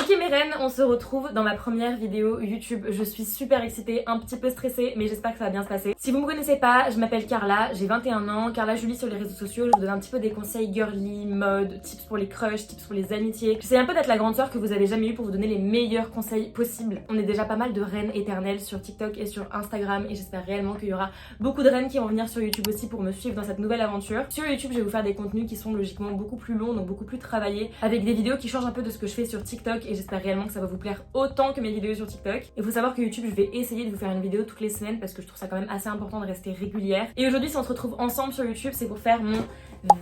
Ok mes reines, on se retrouve dans ma première vidéo YouTube. Je suis super excitée, un petit peu stressée, mais j'espère que ça va bien se passer. Si vous me connaissez pas, je m'appelle Carla, j'ai 21 ans, Carla Julie sur les réseaux sociaux. Je vous donne un petit peu des conseils girly, mode, tips pour les crushs, tips pour les amitiés. J'essaie un peu d'être la grande sœur que vous avez jamais eu pour vous donner les meilleurs conseils possibles. On est déjà pas mal de reines éternelles sur TikTok et sur Instagram et j'espère réellement qu'il y aura beaucoup de reines qui vont venir sur YouTube aussi pour me suivre dans cette nouvelle aventure. Sur YouTube, je vais vous faire des contenus qui sont logiquement beaucoup plus longs, donc beaucoup plus travaillés, avec des vidéos qui changent un peu de ce que je fais sur TikTok et j'espère réellement que ça va vous plaire autant que mes vidéos sur TikTok. Il faut savoir que YouTube, je vais essayer de vous faire une vidéo toutes les semaines parce que je trouve ça quand même assez important de rester régulière. Et aujourd'hui, si on se retrouve ensemble sur YouTube, c'est pour faire mon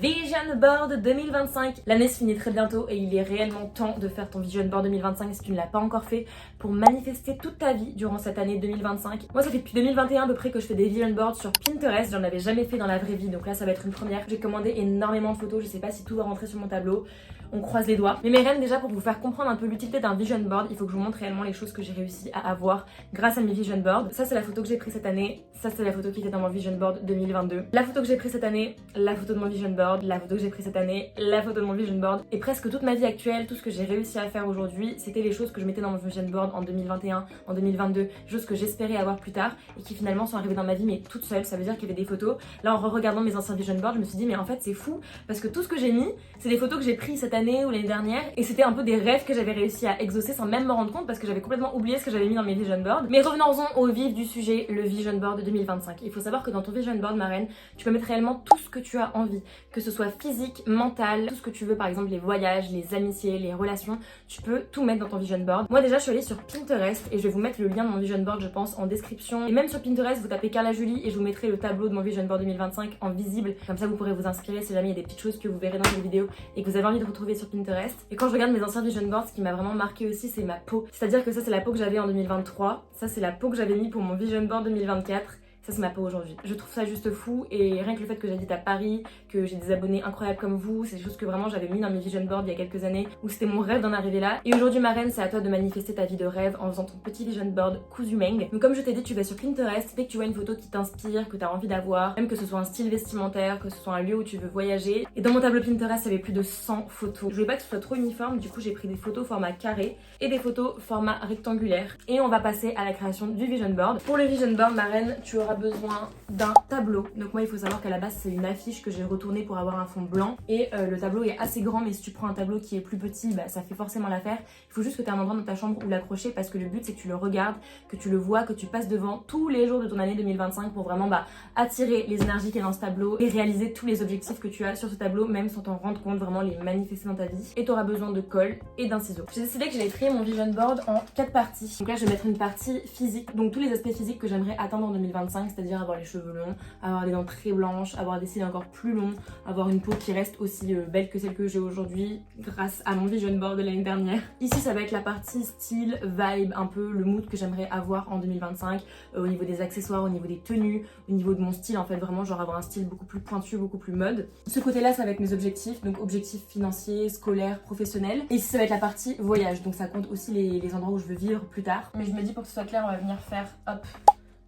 Vision Board 2025. L'année se finit très bientôt et il est réellement temps de faire ton Vision Board 2025 si tu ne l'as pas encore fait pour manifester toute ta vie durant cette année 2025. Moi, ça fait depuis 2021 à peu près que je fais des Vision Boards sur Pinterest. J'en avais jamais fait dans la vraie vie, donc là, ça va être une première. J'ai commandé énormément de photos. Je sais pas si tout va rentrer sur mon tableau. On croise les doigts. Mais mes reines, déjà pour vous faire comprendre un peu l'utilité d'un vision board, il faut que je vous montre réellement les choses que j'ai réussi à avoir grâce à mes vision boards. Ça c'est la photo que j'ai prise cette année, ça c'est la photo qui était dans mon vision board 2022. La photo que j'ai prise cette année, la photo de mon vision board, la photo que j'ai prise cette année, la photo de mon vision board. Et presque toute ma vie actuelle, tout ce que j'ai réussi à faire aujourd'hui, c'était les choses que je mettais dans mon vision board en 2021, en 2022, choses que j'espérais avoir plus tard et qui finalement sont arrivées dans ma vie mais toutes seules. Ça veut dire qu'il y avait des photos. Là en regardant mes anciens vision boards, je me suis dit mais en fait c'est fou parce que tout ce que j'ai mis, c'est des photos que j'ai prises cette année ou l'année dernière. Et c'était un peu des rêves que j'avais réussi à exaucer sans même me rendre compte parce que j'avais complètement oublié ce que j'avais mis dans mes vision boards. Mais revenons-en au vif du sujet, le vision board 2025. Il faut savoir que dans ton vision board, ma reine, tu peux mettre réellement tout ce que tu as envie, que ce soit physique, mental, tout ce que tu veux, par exemple les voyages, les amitiés, les relations, tu peux tout mettre dans ton vision board. Moi déjà je suis allée sur Pinterest et je vais vous mettre le lien de mon vision board je pense en description. Et même sur Pinterest vous tapez Carla Julie et je vous mettrai le tableau de mon vision board 2025 en visible. Comme ça vous pourrez vous inspirer si jamais il y a des petites choses que vous verrez dans les vidéos et que vous avez envie de retrouver sur Pinterest. Et quand je regarde mes anciens vision boards, ce qui m'a vraiment marqué aussi, c'est ma peau. C'est-à-dire que ça, c'est la peau que j'avais en 2023. Ça, c'est la peau que j'avais mis pour mon vision board 2024. Ça, c'est ma peau aujourd'hui. Je trouve ça juste fou et rien que le fait que j'habite à Paris, que j'ai des abonnés incroyables comme vous, c'est des choses que vraiment j'avais mis dans mes vision boards il y a quelques années où c'était mon rêve d'en arriver là. Et aujourd'hui, ma reine, c'est à toi de manifester ta vie de rêve en faisant ton petit vision board cousu meng. Donc comme je t'ai dit, tu vas sur Pinterest, dès que tu vois une photo qui t'inspire, que tu as envie d'avoir, même que ce soit un style vestimentaire, que ce soit un lieu où tu veux voyager. Et dans mon tableau Pinterest, il y avait plus de 100 photos. Je voulais pas que ce soit trop uniforme, du coup j'ai pris des photos format carré et des photos format rectangulaire. Et on va passer à la création du vision board. Pour le vision board, ma reine, tu auras besoin d'un tableau. Donc moi il faut savoir qu'à la base c'est une affiche que j'ai retournée pour avoir un fond blanc et le tableau est assez grand, mais si tu prends un tableau qui est plus petit, bah, ça fait forcément l'affaire. Il faut juste que tu aies un endroit dans ta chambre où l'accrocher parce que le but c'est que tu le regardes, que tu le vois, que tu passes devant tous les jours de ton année 2025 pour vraiment attirer les énergies qu'il y a dans ce tableau et réaliser tous les objectifs que tu as sur ce tableau même sans t'en rendre compte, vraiment les manifester dans ta vie. Et tu auras besoin de colle et d'un ciseau. J'ai décidé que j'allais trier mon vision board en 4 parties. Donc là je vais mettre une partie physique, donc tous les aspects physiques que j'aimerais atteindre en 2025, c'est-à-dire avoir les cheveux longs, avoir des dents très blanches, avoir des cils encore plus longs, avoir une peau qui reste aussi belle que celle que j'ai aujourd'hui grâce à mon vision board de l'année dernière. Ici ça va être la partie style, vibe, un peu le mood que j'aimerais avoir en 2025 au niveau des accessoires, au niveau des tenues, au niveau de mon style en fait, vraiment genre avoir un style beaucoup plus pointu, beaucoup plus mode. Ce côté là ça va être mes objectifs, donc objectifs financiers, scolaires, professionnels. Et ici ça va être la partie voyage, donc ça compte aussi les endroits où je veux vivre plus tard. Mais je me dis pour que ce soit clair on va venir faire hop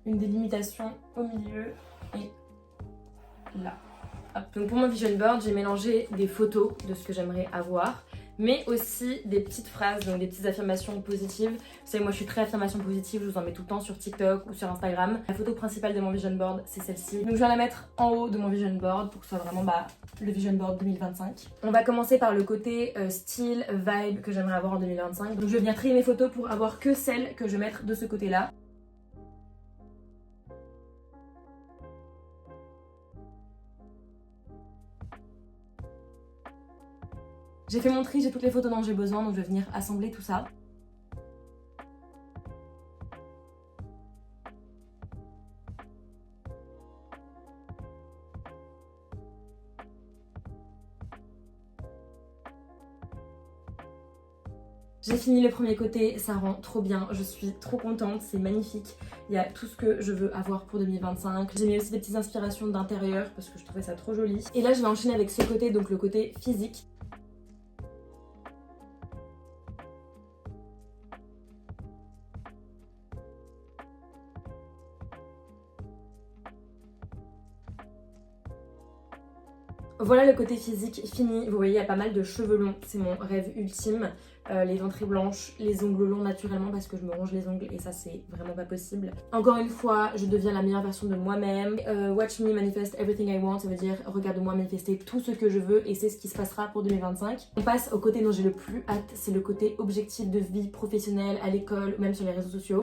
une délimitation au milieu et là. Hop. Donc pour mon vision board, j'ai mélangé des photos de ce que j'aimerais avoir, mais aussi des petites phrases, donc des petites affirmations positives. Vous savez, moi je suis très affirmation positive, je vous en mets tout le temps sur TikTok ou sur Instagram. La photo principale de mon vision board, c'est celle-ci. Donc je vais la mettre en haut de mon vision board pour que ce soit vraiment le vision board 2025. On va commencer par le côté style, vibe que j'aimerais avoir en 2025. Donc je vais venir trier mes photos pour avoir que celles que je vais mettre de ce côté-là. J'ai fait mon tri, j'ai toutes les photos dont j'ai besoin, donc je vais venir assembler tout ça. J'ai fini le premier côté, ça rend trop bien, je suis trop contente, c'est magnifique. Il y a tout ce que je veux avoir pour 2025. J'ai mis aussi des petites inspirations d'intérieur parce que je trouvais ça trop joli. Et là je vais enchaîner avec ce côté, donc le côté physique. Voilà le côté physique fini. Vous voyez, il y a pas mal de cheveux longs. C'est mon rêve ultime. les dents très blanches, les ongles longs naturellement parce que je me ronge les ongles et ça c'est vraiment pas possible. Encore une fois, je deviens la meilleure version de moi-même. Watch me manifest everything I want, ça veut dire regarde-moi manifester tout ce que je veux et c'est ce qui se passera pour 2025. On passe au côté dont j'ai le plus hâte, c'est le côté objectif de vie professionnelle, à l'école, même sur les réseaux sociaux.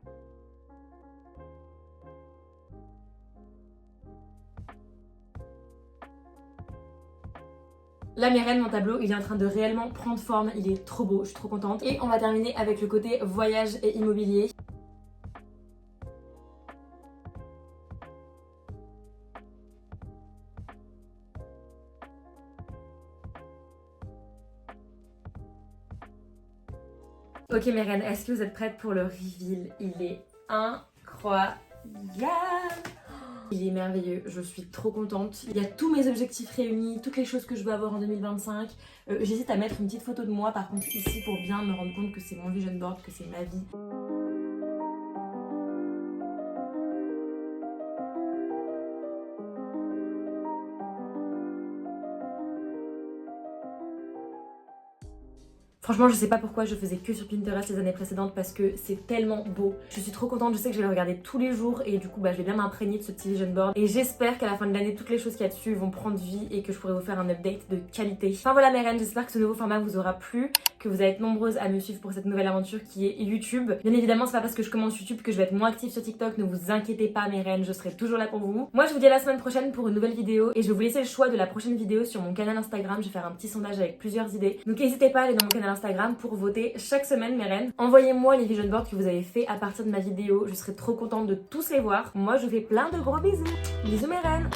Là mes reines, mon tableau il est en train de réellement prendre forme, il est trop beau, je suis trop contente. Et on va terminer avec le côté voyage et immobilier. Ok mes reines, est-ce que vous êtes prêtes pour le reveal? Il est incroyable! Il est merveilleux, je suis trop contente. Il y a tous mes objectifs réunis, toutes les choses que je veux avoir en 2025. J'hésite à mettre une petite photo de moi par contre ici pour bien me rendre compte que c'est mon vision board, que c'est ma vie. Franchement, je sais pas pourquoi je faisais que sur Pinterest les années précédentes parce que c'est tellement beau. Je suis trop contente, je sais que je vais le regarder tous les jours et du coup je vais bien m'imprégner de ce petit vision board. Et j'espère qu'à la fin de l'année, toutes les choses qu'il y a dessus vont prendre vie et que je pourrai vous faire un update de qualité. Enfin voilà mes reines, j'espère que ce nouveau format vous aura plu, que vous allez être nombreuses à me suivre pour cette nouvelle aventure qui est YouTube. Bien évidemment, c'est pas parce que je commence YouTube que je vais être moins active sur TikTok, ne vous inquiétez pas mes reines, je serai toujours là pour vous. Moi je vous dis à la semaine prochaine pour une nouvelle vidéo et je vais vous laisser le choix de la prochaine vidéo sur mon canal Instagram. Je vais faire un petit sondage avec plusieurs idées. Donc n'hésitez pas à aller dans mon canal Instagram pour voter chaque semaine mes reines. Envoyez-moi les vision boards que vous avez fait à partir de ma vidéo, je serai trop contente de tous les voir. Moi je vous fais plein de gros bisous. Bisous mes reines.